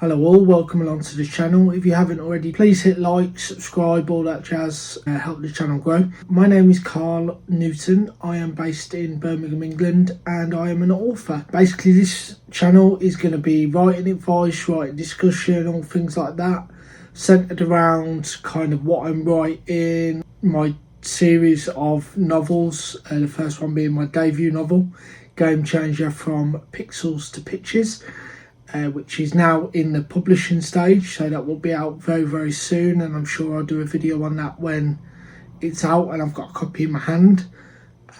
Hello all, welcome along to the channel. If you haven't already, please hit like, subscribe, all that jazz, help the channel grow. My name is Karl Newton. I am based in Birmingham, England, and I am an author. Basically, this channel is going to be writing advice, writing discussion, all things like that, centered around kind of what I'm writing, my series of novels, the first one being my debut novel, Game Changer from Pixels to Pictures, which is now in the publishing stage, so that will be out very soon, and I'm sure I'll do a video on that when it's out and I've got a copy in my hand.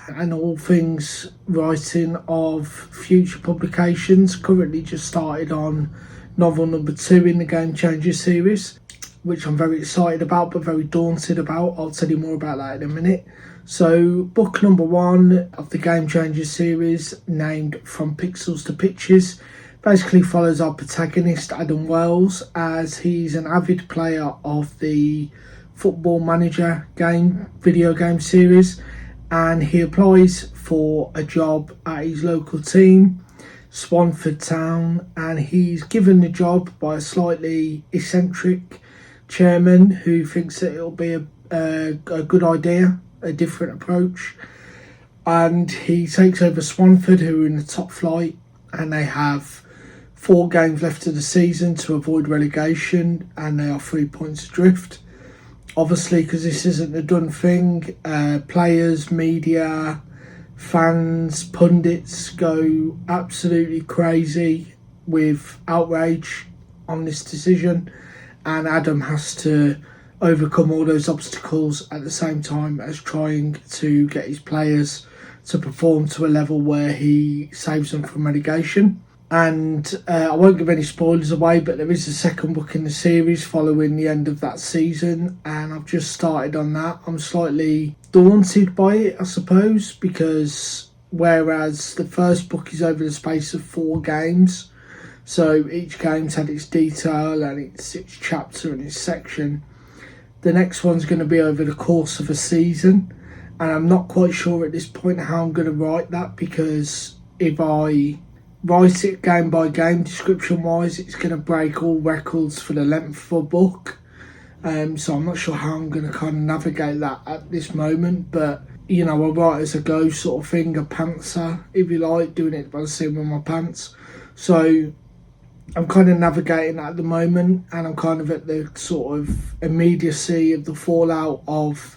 And all things writing of future publications. Currently just started on novel number 2 in the Game Changer series, which I'm very excited about but very daunted about. I'll tell you more about that in a minute. So book number 1 of the Game Changer series, named From Pixels to Pictures, basically follows our protagonist Adam Wells, as he's an avid player of the Football Manager video game series, and he applies for a job at his local team, Swanford Town, and he's given the job by a slightly eccentric chairman who thinks that it'll be a good idea, a different approach, and he takes over Swanford, who are in the top flight, and they have 4 games left of the season to avoid relegation, and they are 3 points adrift. Obviously, because this isn't a done thing, players, media, fans, pundits go absolutely crazy with outrage on this decision, and Adam has to overcome all those obstacles at the same time as trying to get his players to perform to a level where he saves them from relegation. And I won't give any spoilers away, but there is a second book in the series following the end of that season, and I've just started on that. I'm slightly daunted by it, I suppose, because whereas the first book is over the space of 4 games, so each game's had its detail and its chapter and its section, the next one's going to be over the course of a season, and I'm not quite sure at this point how I'm going to write that, because if I write it game by game description wise, it's going to break all records for the length of a book, so I'm not sure how I'm going to kind of navigate that at this moment. But you know, I write as I go sort of thing, a pantser if you like, doing it by the seat of my pants. So I'm kind of navigating that at the moment, and I'm kind of at the sort of immediacy of the fallout of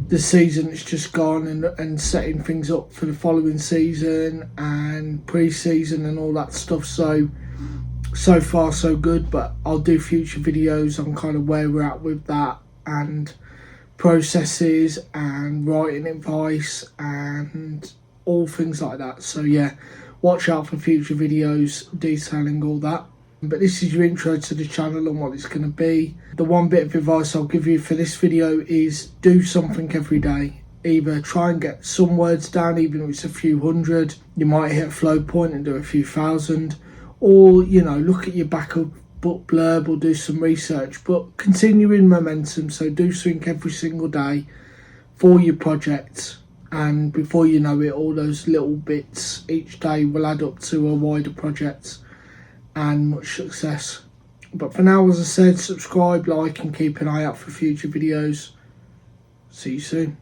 the season that's just gone, and setting things up for the following season and pre-season and all that stuff. So far so good, but I'll do future videos on kind of where we're at with that, and processes and writing advice and all things like that. So yeah, watch out for future videos detailing all that. But this is your intro to the channel and what it's going to be. The one bit of advice I'll give you for this video is do something every day. Either try and get some words down, even if it's a few hundred. You might hit a flow point and do a few thousand. Or, you know, look at your backup book blurb or do some research. But continuing momentum, so do something every single day for your project. And before you know it, all those little bits each day will add up to a wider project and much success. But for now, as I said, subscribe, like, and keep an eye out for future videos. See you soon.